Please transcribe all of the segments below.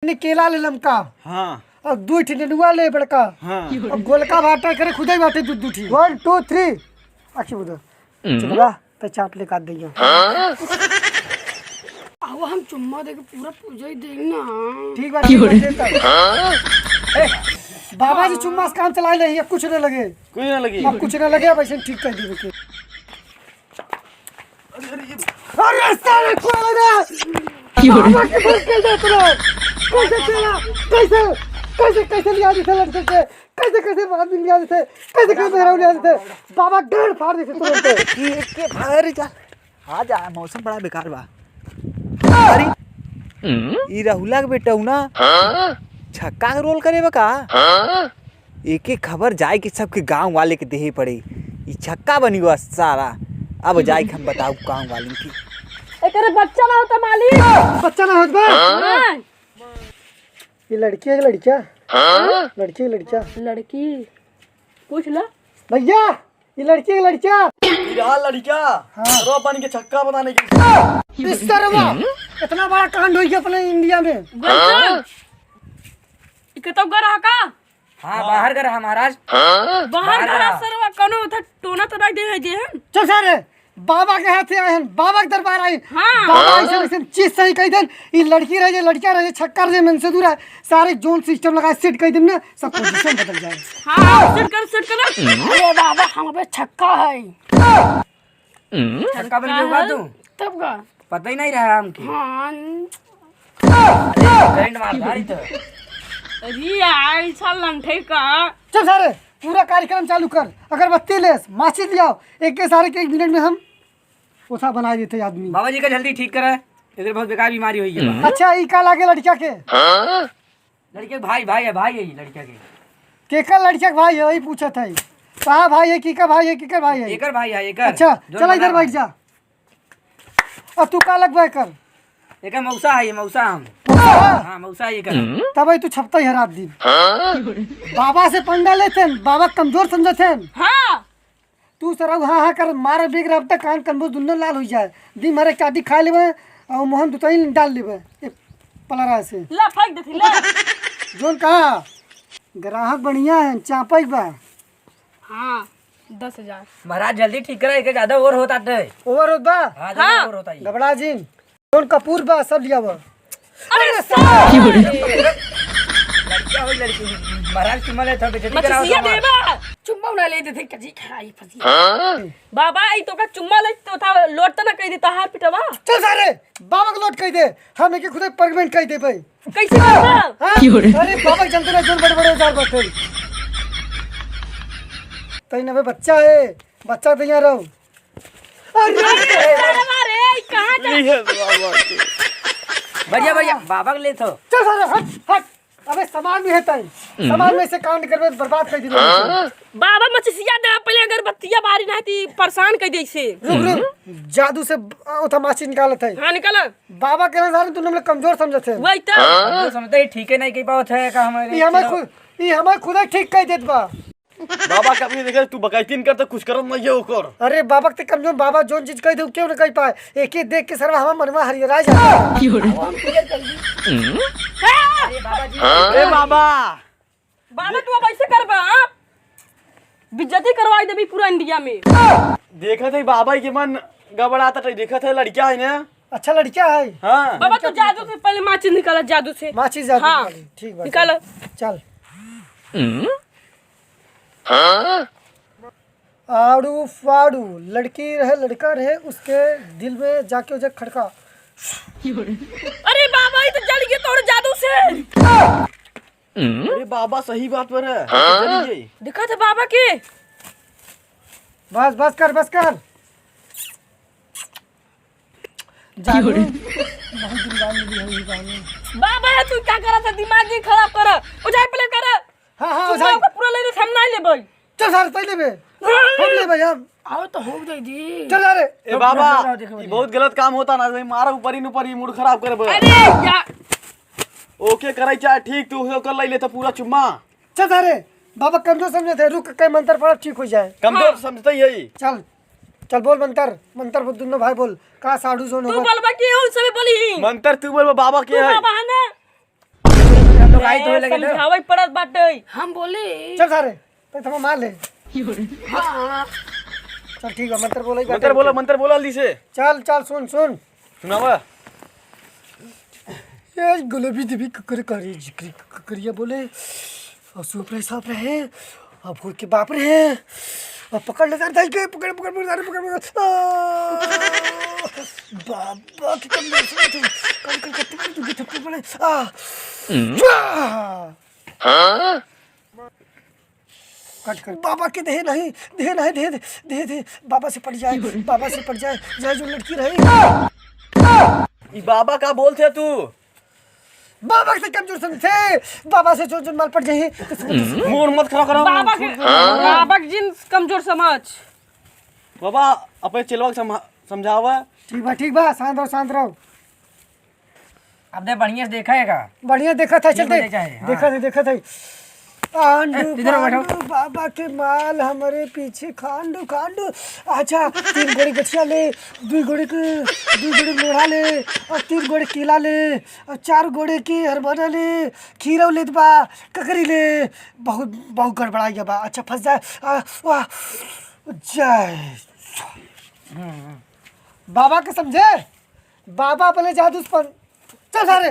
अपने केला ले लमका। हाँ और 2 नेनुआ ले बड़का। हाँ और गोलका बाटा करे खुदे बाटे 2 ठी। 1 2 3 आखी उधर चलवा पे चाप ले काट दिया। अब हम चुम्मा देके पूरा पूजा ही देंगे ना। ठीक बात बाबा जी चुम्मा से काम चला ले कुछ न लगे। कुछ ना लगी। अब कुछ न लगे अब ऐसे ठीक कर देवे के। अरे सारे खोल दे बाबा के भूल के दे तुरंत। कैसे चला कैसे कैसे कैसे लिया दी थे लड़के के कैसे कैसे आदमी लिया दी थे कैसे कैसे मेहराऊ लिया दी थे बाबा डेढ़ फाड़ दी थे तुरंत। के भाई चल आ जा मौसम बड़ा बेकार बा। अरे ई राहुला के बेटा हूं ना छक्का का रोल करे बा का एक एक खबर जाए कि सबके गांव वाले के देहे पड़े ई छक्का बनी हुआ सारा। अब जाए हम बताओ गांव वाले की एकरे बच्चा ना होता मालिक। बच्चा ना होत बा। हाँ। ये लड़की है कि लड़का? लड़की है लड़का? लड़की पूछ ला भैया ये लड़की है लड़का? रहा लड़का रो बन के छक्का बनाने की। इस तरह इतना बड़ा कांड हो गया अपने इंडिया में। इके तो गरा का हां बाहर का रहा महाराज। बाहर गरा सरवा कोनो उधर टोना तो नहीं दे जे हम। चल सारे बाबा के हाथे आए हैं बाबा के दरबार आए। हाँ। बाबा ऐसे ऐसे चीज सही कह देन ये लड़की रह जाए लड़का रह जाए छक्का रह जाए मन से दूर है सारे जोन सिस्टम लगा सेट कह देन ना सब पोजीशन बदल जाए। हां सेट कर। अरे बाबा हम पे छक्का है। छक्का बन गया तू तब का पता ही नहीं रहा हमके। हां करंट मार भारी तो अरे यार साल लंठे का। चल सारे पूरा कार्यक्रम चालू कर अगरबत्ती ले माची लियाओ एक के सारे के 1 मिनट में हम ओसा बना देते आदमी। बाबा जी का जल्दी ठीक करा इधर बहुत बेकार बीमारी हुई है। अच्छा ई का लागे लड़का के? लड़के भाई है लड़का के केका लड़का भाई है वही पूछत है कहा भाई है की का भाई है की का भाई है? एकर भाई है एकर। अच्छा चल इधर बैठ जा और तू का लगवा कर एकर मौसा है मौसा हम। हाँ। हां मौसा है एकर। तब तू छपता है रात दिन। बाबा से पंगा लेते बाबा कमजोर समझते हां तू सर हाँ कर मारे बिग रब तक कान कनबो दुनो लाल हो जाए दी मारे काटी खा लेबे और मोहन दुतई डाल लेबे पलरा से ला फेंक देती ले। जोन कहा ग्राहक बढ़िया है चापई बा। हां 10,000 महाराज जल्दी ठीक करा एके ज्यादा और होता है। ओवर होत बा हां ज्यादा और होता है। गबड़ा जी जोन कपूर बा सब लिया बा। अरे साला लड़का हो लड़की महाराज चुम्मा ले था बेटी कराओ मछलियां देबा चुम्मा ना ले देते कजी खाई फसी। बाबा ई तो का चुम्मा ले तो था लोट तो ना कह देता हाथ पिटवा। चल सारे बाबा को लौट कह दे हम एक खुद परमानेंट कह दे भाई। कैसे करना? हाँ? अरे बाबा जनता ने जोन बड़े बड़े उजार बैठे तई नवे बच्चा है बच्चा तो यहाँ रहो। अरे कहां जा बढ़िया बाबा के ले तो चल सारे हट अबे सामान भी है तई सामान में से कांड करबे बर्बाद कर दिलो। बाबा मछसिया दे पहले अगरबत्तियां बारी नहीं थी परेशान कर दै से। रुक जादू से ओथा माची निकालत है। हां निकल बाबा के सारे तुम लोग कमजोर समझते हैं। वही तो समझते ही ठीक है नहीं कह पावत है का हमारे ये हमें खुद ठीक कह देत बा। बाबा के अपनी देखा तू बकायतीन करता कुछ करम नहीं है ओकर। अरे बाबा ते कमजोर बाबा जोन चीज कह दे क्यों न कह पाए एक ही देख के सरवा हम मनवा हरियर जाए। अरे बाबा बाबा तू अब ऐसे करबा बेइज्जती करवाई देबी पूरा इंडिया में। देखा थे बाबा के मन गबड़ाता था देखा था लड़का है ना। अच्छा लड़का है। हाँ बाबा तू जादू से पहले माची निकाला जादू से। माची जादू हाँ। वाली, ठीक बात निकालो चल। आड़ू फाड़ू लड़की रहे लड़का रहे उसके दिल में जाके उसे खड़का। अरे बाबा ये तो जल गया तोड़ जादू से। अरे बाबा सही बात पर है। चलिए दिखा था बाबा के। बस कर जादू बहुत दिन बाद मिली है ये कहानी। बाबा तू क्या करा था दिमाग ही खराब कर उठाई पहले कर। हाँ तू उठाई। पूरा लेने से हम नहीं लेबै। चल सारे पहले में हम ले भाई हम आओ तो हो गई दी। चल अरे ए बाबा ये बहुत गलत काम होता ना मारा ऊपर ही मूड खराब कर अरे यार ओके कराई चाहे ठीक तू कर ले तो पूरा चुम्मा। चल सारे बाबा कमजोर समझे थे रुक के मंत्र पढ़ ठीक हो जाए। कमजोर समझते ही है। चल बोल मंत्र बोल दोनों भाई बोल का साधु जोन तू होगा। बोलबा कि उन सब बोली मंत्र तू बोल बाबा के है। बाबा है ना भाई तो लगे तो समझावे पड़त बाटे। हम बोले चल सारे तो तुम मार ले। चल ठीक है मंत्र बोला मंत्र बोला जल्दी से। चल चल सुन सुन सुनावा। ये गुलाबी देवी ककर करी जिक्री ककरिया बोले और सूप रहे सांप रहे और भूत के बाप रहे और पकड़ ले सारे के पकड़ पकड़ पकड़ सारे पकड़ पकड़ बाबा की कमजोर से थे कल कल कत्ते तू के थप्पड़ पड़े कट कर बाबा के दे नहीं दे बाबा से पड़ जाए जय जो लड़की रही। ई बाबा का बोलते तू? बाबा से कमजोर समझे बाबा से जो माल पड़ जाए मूड मत खराब करो। बाबा के जिन कमजोर समझ। बाबा अपने चिलवा समझावा। ठीक बा शांत रहो। अब दे बढ़िया से देखा है का? बढ़िया देखा था चलते हाँ। देखा था आंडू इधर बैठो। पांडू बाबा के माल हमारे पीछे खांडू अच्छा 3 गोड़ी गठिया ले 2 गोड़ी लोढ़ा ले और 3 गोड़ी केला ले और 4 गोड़ी की हरभरा ले खीरा ले बा ककरी ले बहुत गड़बड़ा गया बा। अच्छा फंस जाए वाह जय बाबा के समझे बाबा अपने जादू पर चल सारे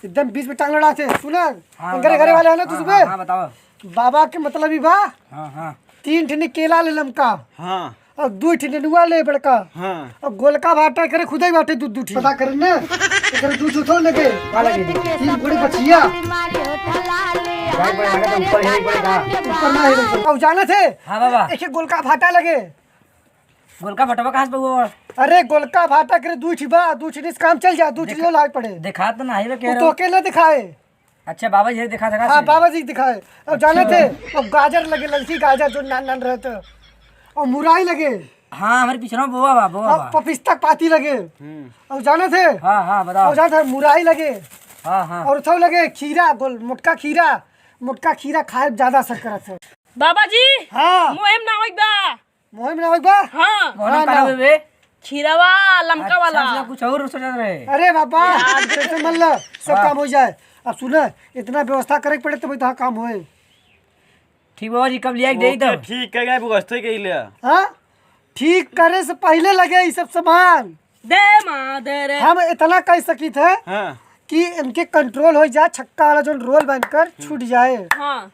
एकदम बीच में टांग लड़ा थे सुना। घरे वाले है ना तुझ पे। हाँ बताओ। बाबा के मतलब ही बा हाँ 3 ठिनी केला ले लमका हाँ और 2 ठिनी नुआ ले बड़का हाँ और गोलका भाटा करे खुदा ही बाटे दूध पता करे ना करे दूध उठो लगे 3 गोड़ी बचिया ऊपर ना है और जाना थे। हाँ बाबा। एक गोलका भाटा लगे गोलका फटवा कहाँ से बगो? अरे गोलका भाटा करे 2 ठिबा 2 ठिनी से काम चल जा 2 ठिनी लाग पड़े दिखा तो नहीं कह वो रहे तो हो। अकेले दिखाए। अच्छा बाबा जी दिखा था। हाँ बाबा जी दिखाए। अब जाने थे अब गाजर लगे ललची गाजर जो नान रहते और मुराई लगे। हाँ हमारे पीछे बोआ अब पपिस्ता पाती लगे और जाने थे। हाँ बताओ। और जाने थे मुराई लगे हाँ और उठो लगे खीरा गोल मोटका खीरा खाए ज्यादा असर करत है। बाबा जी हाँ मोहिम ना होई बा। मोहिम ना होई बा। हाँ मोहन करा हुए खीरावा लमका वाला। अच्छा, कुछ और सोच रहे। अरे बाबा टेंशन मत ले सब काम हो जाए। अब सुने इतना व्यवस्था करे पड़े तभी तो काम होए। ठीक बाबा जी कब लिया दे तो ठीक है गए व्यवस्था के लिए। हाँ ठीक करे से पहले लगे ये सब सामान दे मादर। हम इतना कह सकी थे हाँ कि इनके कंट्रोल हो जाए छक्का वाला जो रोल बनकर छूट जाए। हाँ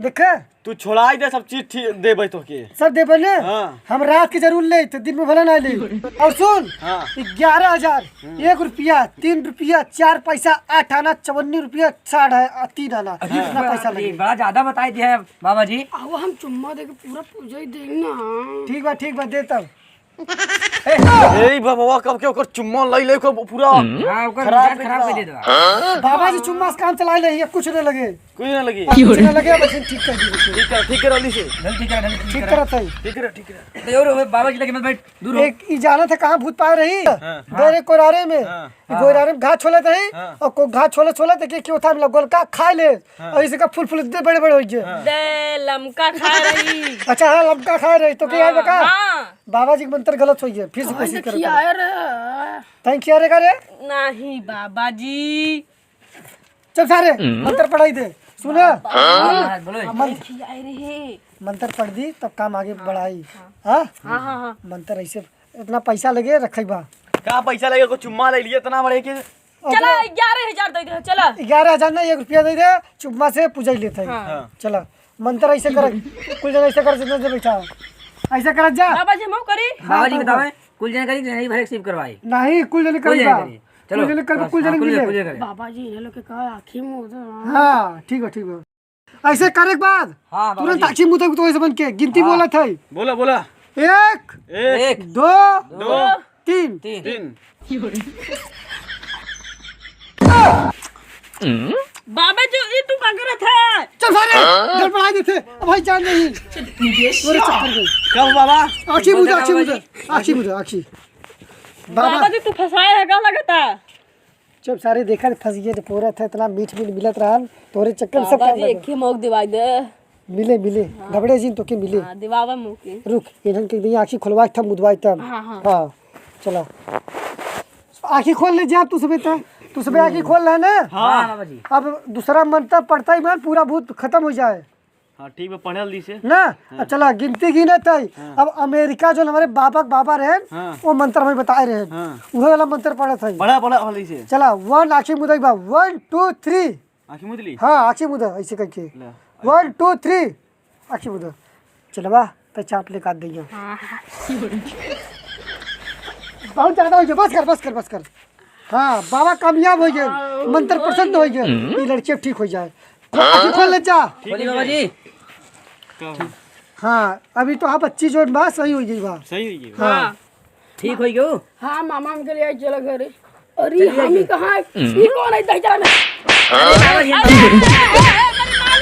देखे तू छोड़ाई दे सब चीज ठीक दे भाई तो के सब दे बने। हाँ। हम रात की जरूर ले तो दिन में भला ना ले। और सुन हाँ। 11,000 1 रुपया 3 रुपया 4 पैसा 8 आना 54 रुपया 3 आना इतना पैसा लगे। बड़ा ज्यादा बताई दिया है बाबा जी। अब हम चुम्मा देके पूरा पूजा ही देंगे ना। ठीक बा दे तब। ए बाबा कब के ओकर चुम्मा लई ले को पूरा हाँ खराब कर दे दो। बाबा जी चुम्मा से काम चला ले कुछ न लगे कुछ ना लगी। कुछ न लगे बस ठीक कर दी। ठीक कर जल्दी से। ठीक करत है। ठीक है और बाबा जी लगे मत बैठ दूर हो। एक ई जाना था कहाँ भूत पाए रही देरे कोरारे में गोरारे में घास छोले थे और को घास छोले थे क्यों था मतलब गोलका खा ले और इसे का फूल इतने बड़े हो गए। दे लमका खा रही। अच्छा हाँ लमका खा रही तो क्या बका हाँ बाबा जी मंत्र गलत हुई है फिर से कोशिश करो। खियाए रहे थैंक यू रे नहीं बाबा जी। चल सारे मंत्र पढ़ाई दे सुना बोलो खियाए रहे। मंत्र पढ़ दी तब काम आगे बढ़ाई। हाँ हाँ मंत्र ऐसे इतना पैसा लगे रखे बा का पैसा लगे को चुम्मा ले लिए इतना बड़े के। चला 11,000 दे दे चला। 11,000 ना 1 रुपया दे दे चुम्मा से पूजा ही लेते हैं। हाँ। चला मंत्र ऐसे कर कुल जन ऐसे कर जितना से बैठा ऐसे कर जा। बाबा जी हम करी। बाबा जी बतावे कुल जन करी नहीं भरे रिसीव करवाई। नहीं कुल जन कर कुल जन करी। चलो कुल जन कर कुल जन मिले। बाबा जी इन्हें लोग के कहा आँखी मुँह हाँ ठीक है ऐसे करे के बाद हाँ बाबा तुरंत आँखी मुँह तो ऐसे बन के गिनती बोला था बोला 1 एक 2 दो 3 तीन। बाबा जी ये तू क्या करत है? चल सारे घर पर आ गए थे अब भाई जान नहीं मेरे चक्कर में कब बाबा आँखी मुझे बाबा जी तू फंसाया है क्या लगता? जब सारे देखा फंस गए पूरा था इतना मीठ मिलत रहा तोरे चक्कर सब बाबा जी एक ही मौक दिवाई दे। मिले घबड़े जी तो के मिले हाँ दिवावा मुँह के। रुक इन्हन के लिए आँखी खुलवा तब मुदवाई तब। हाँ हाँ हाँ चलो आँखी खोल ले जा तू सब तू सब आँखें खोल रहे ना। हाँ बाबा जी। अब दूसरा मंत्र पढ़ता ही मान पूरा भूत खत्म हो जाए हाँ ठीक है, पढ़ल दी से। ना। चला गिनती गिनत है। अब अमेरिका जो हमारे बाबा रहे वो मंत्र हमें बताए रहे, वही वाला मंत्र पढ़त है। पढ़ा हल्दी से। चला 1 आँखें मुदा 1 2 3। आँखें मुद ली। हाँ आँखें मुदा ऐसे करके 1 2 3 आँखें मुदा। चल बा पे चाप ले काट दिया। बहुत ज्यादा हो गया, बस कर। हाँ बाबा कामयाब हो गए, मंत्र प्रसन्न हो गए, ये लड़की अब ठीक हो जाए। आँखें खोल ले जा। बोलिए बाबा जी। हाँ अभी तो आप बच्ची जो बा सही हो गई बा। सही हुई। हाँ ठीक हो गयो। हाँ मामा हम के लिए आई चला घरे। अरे हम ही कहाँ ये कौन है दही चला में बाबा जी मालिक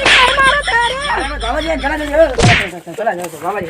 है हमारा तेरे। बाबा जी चला जाओ बाबा जी।